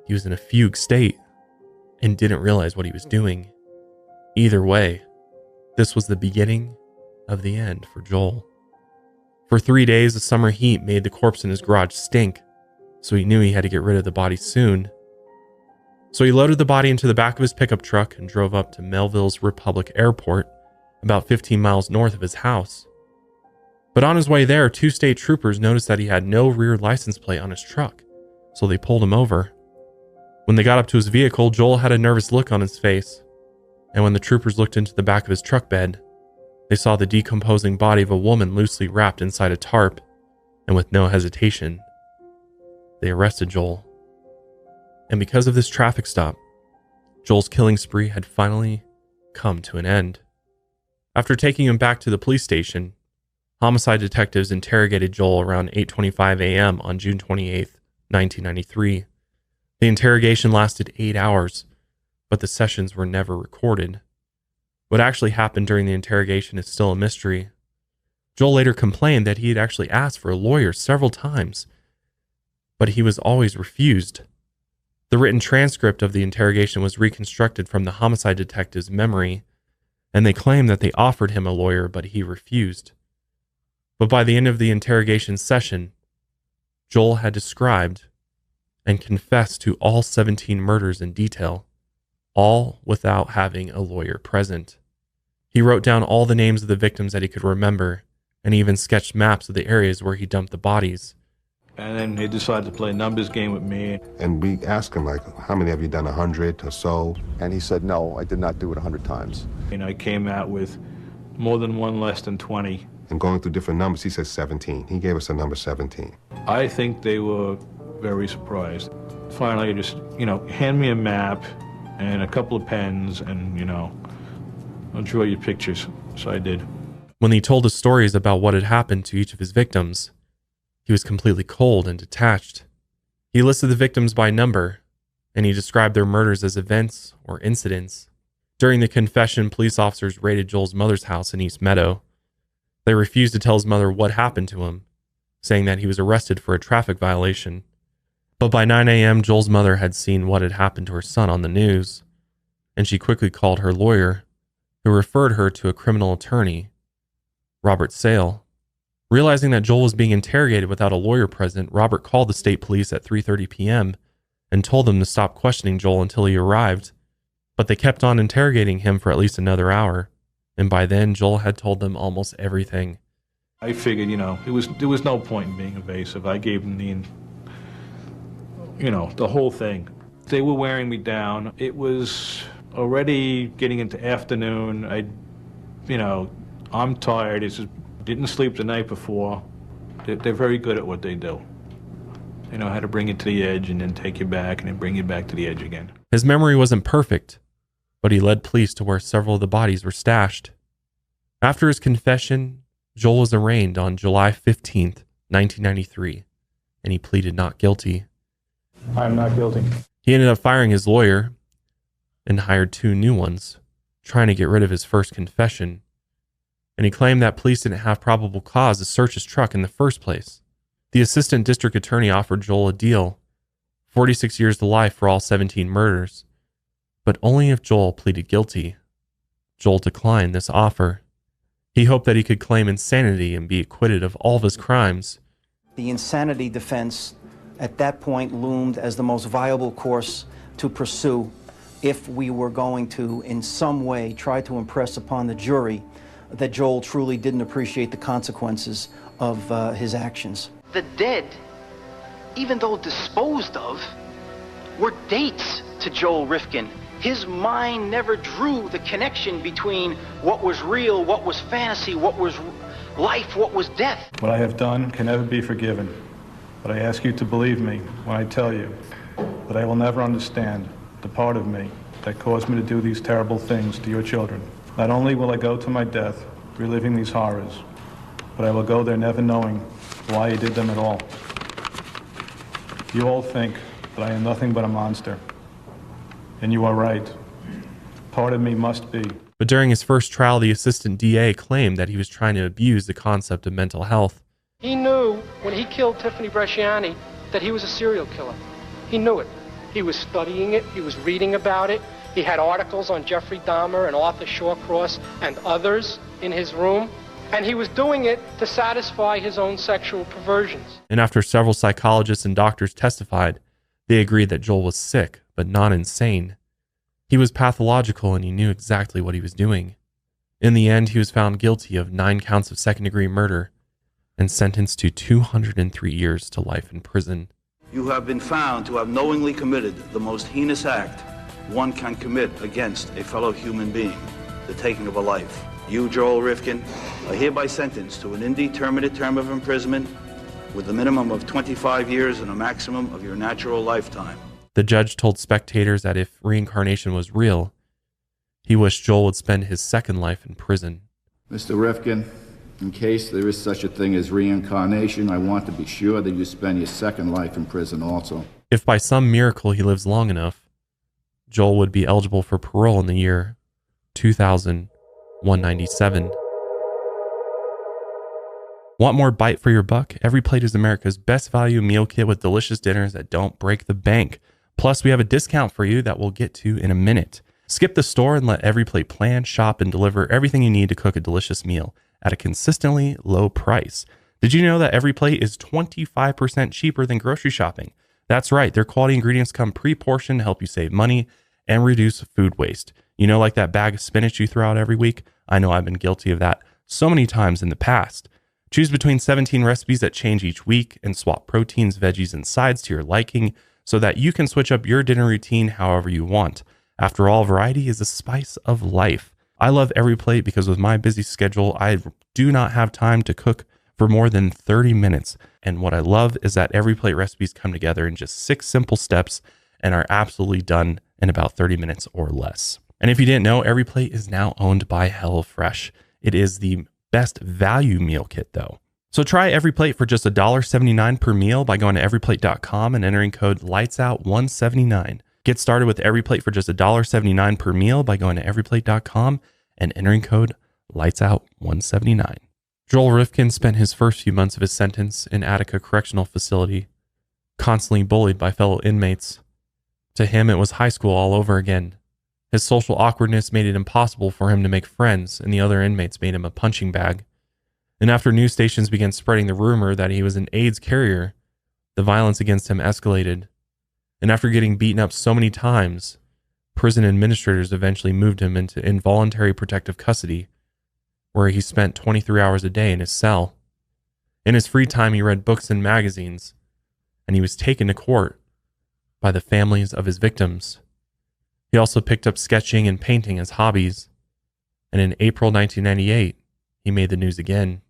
he was in a fugue state and didn't realize what he was doing. Either way, this was the beginning of the end for Joel. For 3 days, the summer heat made the corpse in his garage stink, so he knew he had to get rid of the body soon. So he loaded the body into the back of his pickup truck and drove up to Melville's Republic Airport, about 15 miles north of his house. But on his way there, 2 state troopers noticed that he had no rear license plate on his truck, so they pulled him over. When they got up to his vehicle, Joel had a nervous look on his face, and when the troopers looked into the back of his truck bed, they saw the decomposing body of a woman loosely wrapped inside a tarp, and with no hesitation, they arrested Joel. And because of this traffic stop, Joel's killing spree had finally come to an end. After taking him back to the police station, homicide detectives interrogated Joel around 8:25 a.m. on June 28, 1993. The interrogation lasted 8 hours, but the sessions were never recorded. What actually happened during the interrogation is still a mystery. Joel later complained that he had actually asked for a lawyer several times, but he was always refused. The written transcript of the interrogation was reconstructed from the homicide detective's memory, and they claimed that they offered him a lawyer, but he refused. But by the end of the interrogation session, Joel had described and confessed to all 17 murders in detail, all without having a lawyer present. He wrote down all the names of the victims that he could remember, and even sketched maps of the areas where he dumped the bodies. And then he decided to play a numbers game with me. And we asked him, like, how many have you done, 100 or so? And he said, no, I did not do it 100 times. And I came out with more than one, less than 20. And going through different numbers, he said 17. He gave us the number 17. I think they were very surprised. Finally, just, hand me a map and a couple of pens and, I'll draw you pictures. So I did. When he told his stories about what had happened to each of his victims, he was completely cold and detached. He listed the victims by number, and he described their murders as events or incidents. During the confession, police officers raided Joel's mother's house in East Meadow. They refused to tell his mother what happened to him, saying that he was arrested for a traffic violation. But by 9 a.m., Joel's mother had seen what had happened to her son on the news, and she quickly called her lawyer, who referred her to a criminal attorney, Robert Sale. Realizing that Joel was being interrogated without a lawyer present, Robert called the state police at 3:30 p.m. and told them to stop questioning Joel until he arrived. But they kept on interrogating him for at least another hour, and by then Joel had told them almost everything. I figured, there was no point in being evasive. I gave them the whole thing. They were wearing me down. It was already getting into afternoon. I'm tired. It's just, didn't sleep the night before. They're very good at what they do. They know how to bring you to the edge and then take you back and then bring you back to the edge again. His memory wasn't perfect, but he led police to where several of the bodies were stashed. After his confession, Joel was arraigned on July 15th, 1993, and he pleaded not guilty. I'm not guilty. He ended up firing his lawyer and hired 2 new ones, trying to get rid of his first confession. And he claimed that police didn't have probable cause to search his truck in the first place. The assistant district attorney offered Joel a deal, 46 years to life for all 17 murders, but only if Joel pleaded guilty. Joel declined this offer. He hoped that he could claim insanity and be acquitted of all of his crimes. The insanity defense at that point loomed as the most viable course to pursue if we were going to, in some way, try to impress upon the jury that Joel truly didn't appreciate the consequences of his actions. The dead, even though disposed of, were dates to Joel Rifkin. His mind never drew the connection between what was real, what was fantasy, what was life, what was death. What I have done can never be forgiven, but I ask you to believe me when I tell you that I will never understand the part of me that caused me to do these terrible things to your children. Not only will I go to my death reliving these horrors, but I will go there never knowing why I did them at all. You all think that I am nothing but a monster, and you are right. Part of me must be. But during his first trial, the assistant DA claimed that he was trying to abuse the concept of mental health. He knew when he killed Tiffany Bresciani that he was a serial killer. He knew it. He was studying it. He was reading about it. He had articles on Jeffrey Dahmer and Arthur Shawcross and others in his room. And he was doing it to satisfy his own sexual perversions. And after several psychologists and doctors testified, they agreed that Joel was sick, but not insane. He was pathological and he knew exactly what he was doing. In the end, he was found guilty of 9 counts of second-degree murder and sentenced to 203 years to life in prison. You have been found to have knowingly committed the most heinous act one can commit against a fellow human being, the taking of a life. You, Joel Rifkin, are hereby sentenced to an indeterminate term of imprisonment with a minimum of 25 years and a maximum of your natural lifetime. The judge told spectators that if reincarnation was real, he wished Joel would spend his second life in prison. Mr. Rifkin, in case there is such a thing as reincarnation, I want to be sure that you spend your second life in prison also. If by some miracle he lives long enough, Joel would be eligible for parole in the year 2197. Want more bite for your buck? Every Plate is America's best value meal kit with delicious dinners that don't break the bank. Plus, we have a discount for you that we'll get to in a minute. Skip the store and let Every Plate plan, shop, and deliver everything you need to cook a delicious meal at a consistently low price. Did you know that Every Plate is 25% cheaper than grocery shopping? That's right, their quality ingredients come pre-portioned to help you save money and reduce food waste. You know, like that bag of spinach you throw out every week? I know I've been guilty of that so many times in the past. Choose between 17 recipes that change each week and swap proteins, veggies, and sides to your liking so that you can switch up your dinner routine however you want. After all, variety is the spice of life. I love Every Plate because with my busy schedule, I do not have time to cook for more than 30 minutes. And what I love is that Every Plate recipes come together in just 6 simple steps and are absolutely done in about 30 minutes or less. And if you didn't know, Every Plate is now owned by HelloFresh. It is the best value meal kit though. So try Every Plate for just $1.79 per meal by going to everyplate.com and entering code LIGHTSOUT179. Get started with Every Plate for just $1.79 per meal by going to everyplate.com and entering code LIGHTSOUT179. Joel Rifkin spent his first few months of his sentence in Attica Correctional Facility, constantly bullied by fellow inmates. To him, it was high school all over again. His social awkwardness made it impossible for him to make friends, and the other inmates made him a punching bag. And after news stations began spreading the rumor that he was an AIDS carrier, the violence against him escalated. And after getting beaten up so many times, prison administrators eventually moved him into involuntary protective custody, where he spent 23 hours a day in his cell. In his free time, he read books and magazines, and he was taken to court by the families of his victims. He also picked up sketching and painting as hobbies, and in April 1998, he made the news again.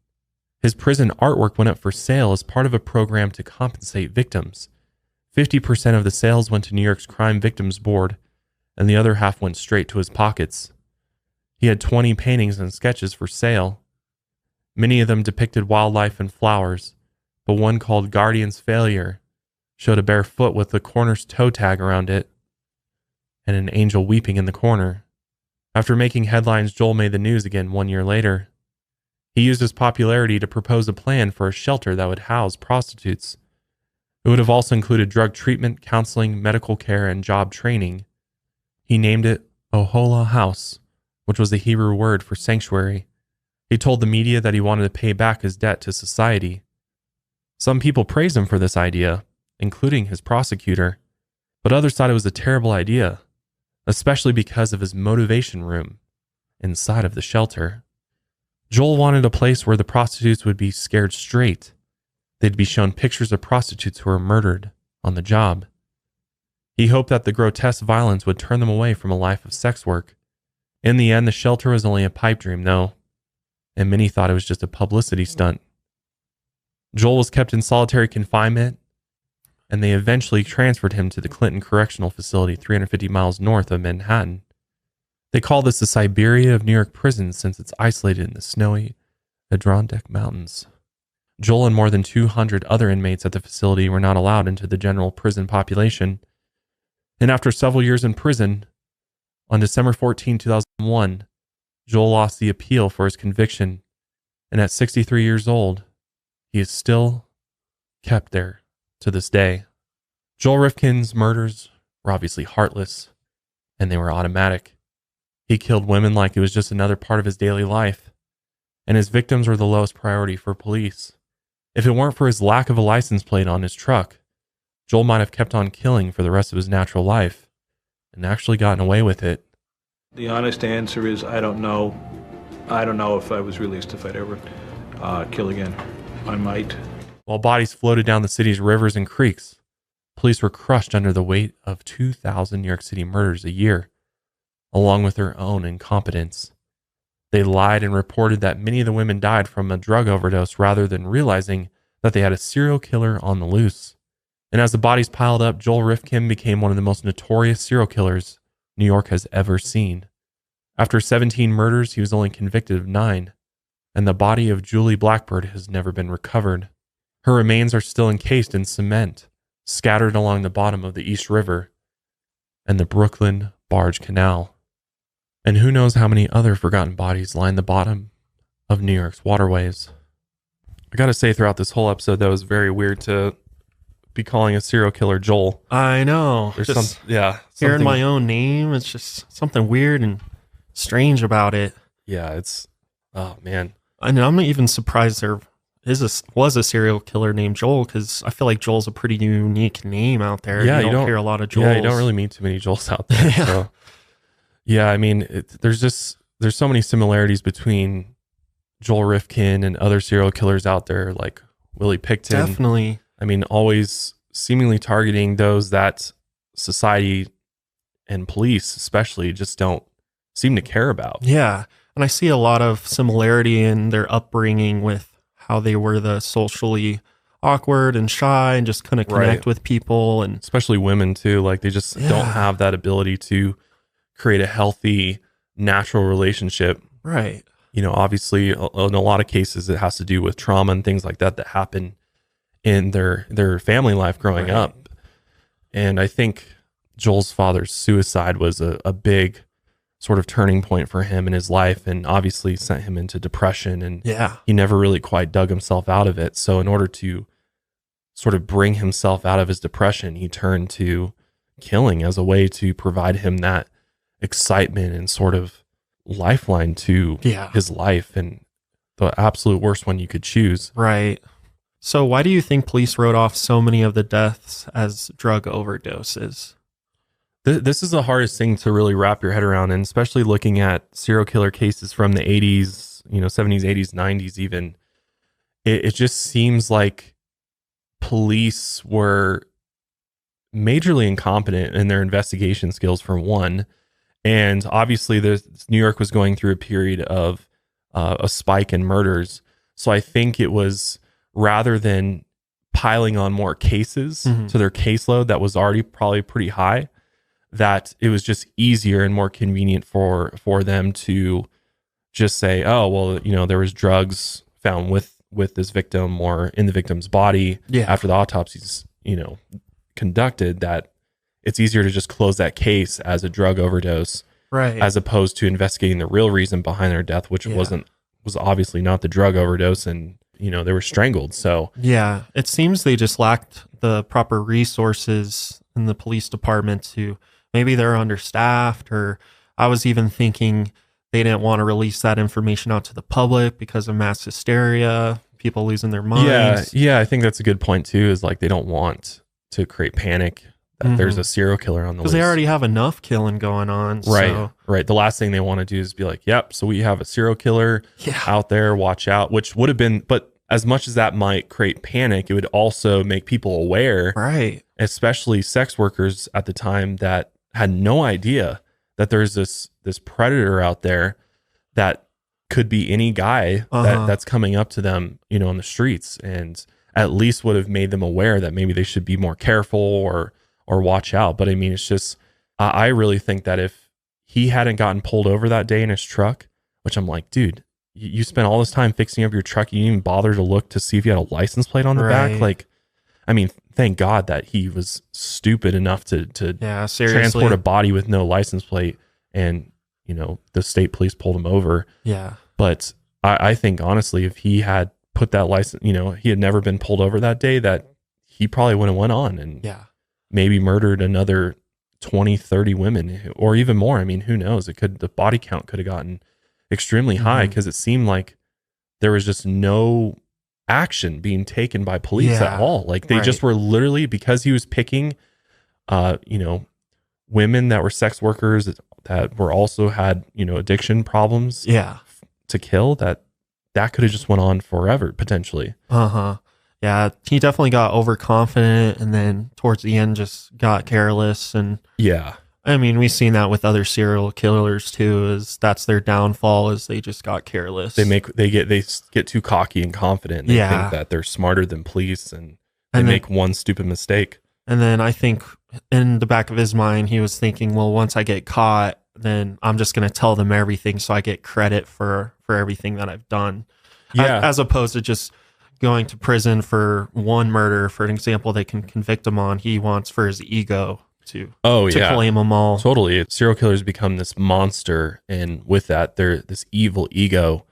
His prison artwork went up for sale as part of a program to compensate victims. 50% of the sales went to New York's Crime Victims Board, and the other half went straight to his pockets. He had 20 paintings and sketches for sale. Many of them depicted wildlife and flowers, but one called Guardian's Failure showed a bare foot with the corner's toe tag around it and an angel weeping in the corner. After making headlines, Joel made the news again 1 year later. He used his popularity to propose a plan for a shelter that would house prostitutes. It would have also included drug treatment, counseling, medical care, and job training. He named it Ohola House, which was the Hebrew word for sanctuary. He told the media that he wanted to pay back his debt to society. Some people praised him for this idea, including his prosecutor, but others thought it was a terrible idea, especially because of his motivation room inside of the shelter. Joel wanted a place where the prostitutes would be scared straight. They'd be shown pictures of prostitutes who were murdered on the job. He hoped that the grotesque violence would turn them away from a life of sex work. In the end, the shelter was only a pipe dream, though, and many thought it was just a publicity stunt. Joel was kept in solitary confinement, and they eventually transferred him to the Clinton Correctional Facility 350 miles north of Manhattan. They call this the Siberia of New York prisons since it's isolated in the snowy Adirondack Mountains. Joel and more than 200 other inmates at the facility were not allowed into the general prison population. And after several years in prison, on December 14, 2001, Joel lost the appeal for his conviction, and at 63 years old, he is still kept there to this day. Joel Rifkin's murders were obviously heartless, and they were automatic. He killed women like it was just another part of his daily life. and his victims were the lowest priority for police. If it weren't for his lack of a license plate on his truck, Joel might have kept on killing for the rest of his natural life and actually gotten away with it. The honest answer is I don't know. I don't know if I was released, if I'd ever kill again. I might. While bodies floated down the city's rivers and creeks, police were crushed under the weight of 2,000 New York City murders a year, along with their own incompetence. They lied and reported that many of the women died from a drug overdose rather than realizing that they had a serial killer on the loose. And as the bodies piled up, Joel Rifkin became one of the most notorious serial killers New York has ever seen. After 17 murders, he was only convicted of 9, and the body of Julie Blackbird has never been recovered. Her remains are still encased in cement, scattered along the bottom of the East River and the Brooklyn Barge Canal. And who knows how many other forgotten bodies line the bottom of New York's waterways. I gotta say, throughout this whole episode, that was very weird to be calling a serial killer Joel. I know. There's just hearing hearing my own name, it's just something weird and strange about it. Yeah, it's, oh man. And I'm not even surprised there was a serial killer named Joel, because I feel like Joel's a pretty unique name out there. Yeah, you don't hear a lot of Joels. Yeah, you don't really meet too many Joels out there. Yeah. So. Yeah, I mean, there's so many similarities between Joel Rifkin and other serial killers out there, like Willie Pickton. Definitely. I mean, always seemingly targeting those that society and police especially just don't seem to care about. Yeah. And I see a lot of similarity in their upbringing with how they were the socially awkward and shy and just couldn't connect with people. And especially women too. Like they just don't have that ability to create a healthy, natural relationship. Right. You know, obviously in a lot of cases, it has to do with trauma and things like that happen in their family life growing up. And I think Joel's father's suicide was a big sort of turning point for him in his life, and obviously sent him into depression, and he never really quite dug himself out of it. So in order to sort of bring himself out of his depression, he turned to killing as a way to provide him that excitement and sort of lifeline to his life, and the absolute worst one you could choose. Right. So why do you think police wrote off so many of the deaths as drug overdoses? This is the hardest thing to really wrap your head around, and especially looking at serial killer cases from the 80s, 70s, 80s, 90s even. It just seems like police were majorly incompetent in their investigation skills, for one. And obviously, New York was going through a period of a spike in murders. So I think it was, rather than piling on more cases to their caseload that was already probably pretty high, that it was just easier and more convenient for them to just say, oh, well, there was drugs found with this victim or in the victim's body after the autopsies, conducted, that it's easier to just close that case as a drug overdose, right, as opposed to investigating the real reason behind their death, which was obviously not the drug overdose, and they were strangled. So it seems they just lacked the proper resources in the police department to, maybe they're understaffed, or I was even thinking they didn't want to release that information out to the public because of mass hysteria, people losing their minds. Yeah, I think that's a good point too, is like they don't want to create panic that there's a serial killer on the list. Because they already have enough killing going on. Right. The last thing they want to do is be like, yep, so we have a serial killer out there, watch out, which would have been, but as much as that might create panic, it would also make people aware, right, especially sex workers at the time, that had no idea that there's this predator out there that could be any guy that's coming up to them, on the streets, and at least would have made them aware that maybe they should be more careful or watch out. But I mean, it's just, I really think that if he hadn't gotten pulled over that day in his truck, which I'm like, dude, you spent all this time fixing up your truck, you didn't even bother to look to see if you had a license plate on the back. Like, I mean, thank God that he was stupid enough to transport a body with no license plate, and the state police pulled him over. But I think honestly, if he had put that license, he had never been pulled over that day, that he probably would have went on and maybe murdered another 20, 30 women, or even more. I mean, who knows? The body count could have gotten extremely high, because it seemed like there was just no action being taken by police at all. Like they just were literally, because he was picking, you know, women that were sex workers that were also had, you know, addiction problems to kill, that could have just went on forever potentially. Yeah, he definitely got overconfident, and then towards the end just got careless. And I mean, we've seen that with other serial killers too. Is that's their downfall? Is they just got careless. They get too cocky and confident. They think that they're smarter than police, and they make one stupid mistake. And then I think in the back of his mind, he was thinking, well, once I get caught, then I'm just going to tell them everything, so I get credit for everything that I've done. As opposed to just going to prison for one murder, for an example, they can convict him on. He wants for his ego to claim them all. Totally. Serial killers become this monster, and with that, this evil ego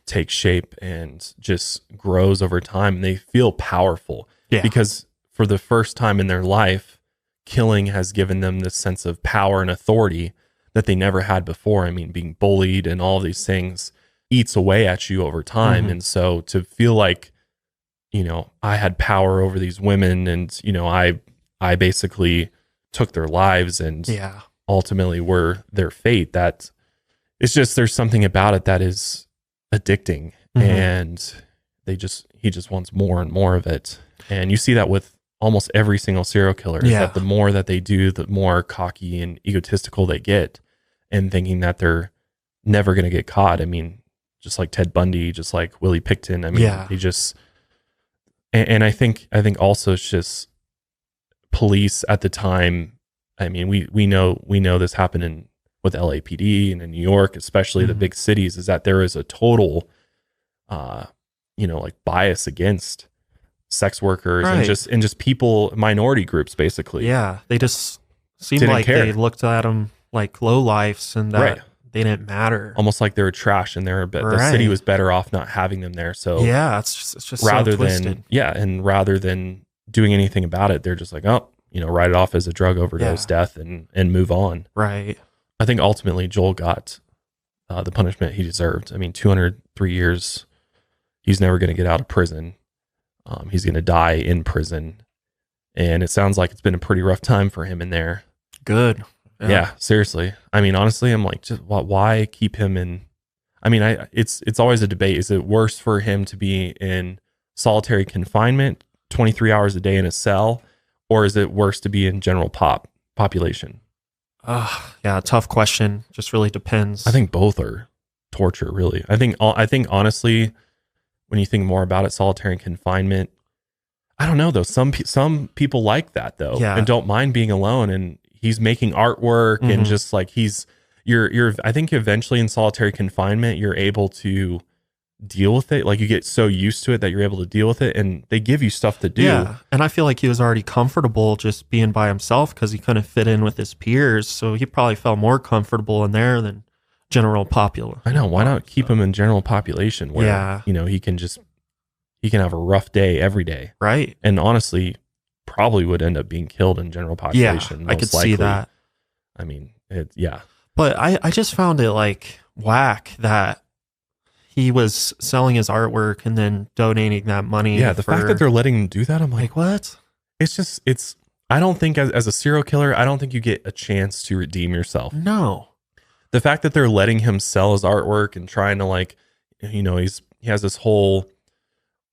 takes shape and just grows over time. And they feel powerful because for the first time in their life, killing has given them this sense of power and authority that they never had before. I mean, being bullied and all these things eats away at you over time. And so to feel like, you know, I had power over these women, and, you know, I basically took their lives and ultimately were their fate, that it's just, there's something about it that is addicting, and he just wants more and more of it. And you see that with almost every single serial killer, is that the more that they do, the more cocky and egotistical they get, and thinking that they're never going to get caught. I mean, just like Ted Bundy, just like Willie Pickton. I mean, they just, and I think also it's just police at the time. I mean, we know this happened with LAPD and in New York, especially the big cities, is that there is a total, you know, like bias against sex workers and just people, minority groups, basically. They just seemed like they looked at them like low lifes, and that they didn't matter. Almost like they were trash, and the city was better off not having them there. So it's just rather so twisted. And rather than doing anything about it, they're just like, oh, you know, write it off as a drug overdose death and move on. Right. I think ultimately Joel got the punishment he deserved. I mean, 203 years. He's never going to get out of prison. He's going to die in prison, and it sounds like it's been a pretty rough time for him in there. Good. Yeah, seriously. I mean, honestly, I'm like, just why keep him in? I mean, it's always a debate. Is it worse for him to be in solitary confinement, 23 hours a day in a cell, or is it worse to be in general population? Yeah, tough question. Just really depends. I think both are torture, really. I think honestly, when you think more about it, solitary confinement, I don't know though. Some people like that though, and don't mind being alone. And he's making artwork and just like you're. I think eventually in solitary confinement, you're able to deal with it. Like you get so used to it that you're able to deal with it, and they give you stuff to do. Yeah, and I feel like he was already comfortable just being by himself because he couldn't fit in with his peers. So he probably felt more comfortable in there than general popular. I know. Why not keep him in general population where, you know, he can have a rough day every day. Right. And honestly, probably would end up being killed in general population. I could see that. I mean, But I just found it like whack that he was selling his artwork and then donating that money. Yeah. The fact that they're letting him do that, I'm like, what? I don't think as a serial killer, I don't think you get a chance to redeem yourself. No. The fact that they're letting him sell his artwork and trying to, like, you know, he has this whole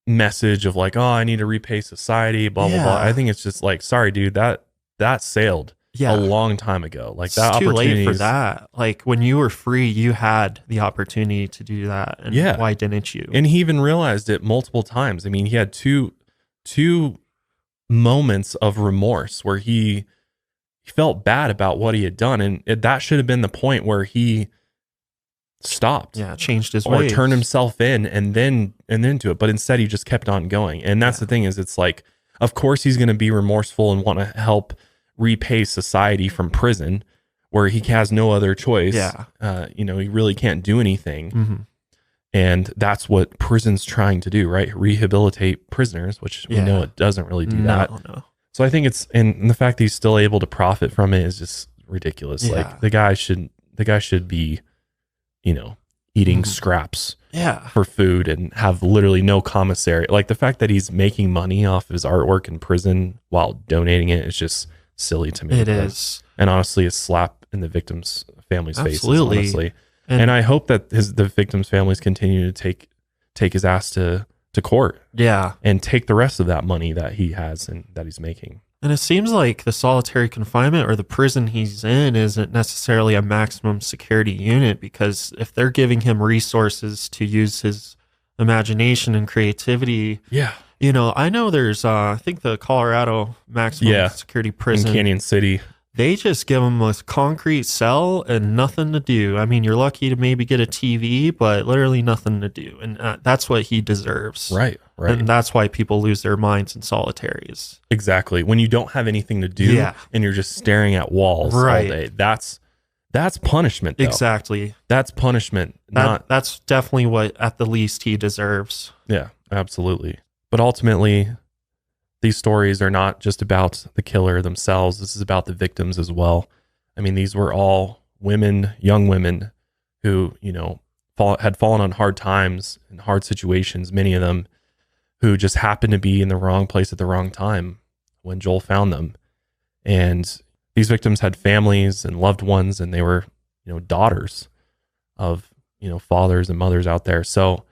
message of like, oh, I need to repay society, blah, blah, blah. I think it's just like, sorry, dude, that sailed a long time ago. Like, that it's too opportunity late for that. Like, when you were free, you had the opportunity to do that. And why didn't you? And he even realized it multiple times. I mean, he had two moments of remorse where he felt bad about what he had done, and that should have been the point where he stopped, changed his or ways, turned himself in and then do it. But instead, he just kept on going. And that's the thing, is it's like, of course he's going to be remorseful and want to help repay society from prison, where he has no other choice. You know, he really can't do anything. And that's what prison's trying to do, right? Rehabilitate prisoners, which we know it doesn't really do that. No. So I think and the fact that he's still able to profit from it is just ridiculous. Like, the guy should be, you know, eating scraps Yeah. for food and have literally no commissary. Like the fact that he's making money off his artwork in prison while donating it is just silly to me. It is. And honestly, a slap in the victim's family's Absolutely. faces, honestly. And I hope that the victims' families continue to take his ass to court. Yeah. And take the rest of that money that he has and that he's making. And it seems like the solitary confinement or the prison he's in isn't necessarily a maximum security unit, because if they're giving him resources to use his imagination and creativity, yeah, you know, I know there's I think the Colorado maximum security prison in Canyon City, they just give him a concrete cell and nothing to do. I mean, you're lucky to maybe get a TV, but literally nothing to do. And that's what he deserves. Right. And that's why people lose their minds in solitaries. Exactly. When you don't have anything to do and you're just staring at walls all day, that's punishment, though. Exactly. That's punishment. That's definitely what, at the least, he deserves. Yeah, absolutely. But ultimately, these stories are not just about the killer themselves. This is about the victims as well. I mean, these were all women, young women who, you know, had fallen on hard times and hard situations, many of them who just happened to be in the wrong place at the wrong time when Joel found them. And these victims had families and loved ones, and they were, you know, daughters of, you know, fathers and mothers out there. So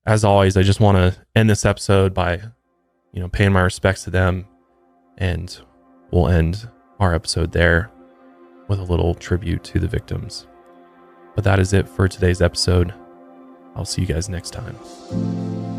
as always, I just want to end this episode by, you know, paying my respects to them, and we'll end our episode there with a little tribute to the victims. But that is it for today's episode. I'll see you guys next time.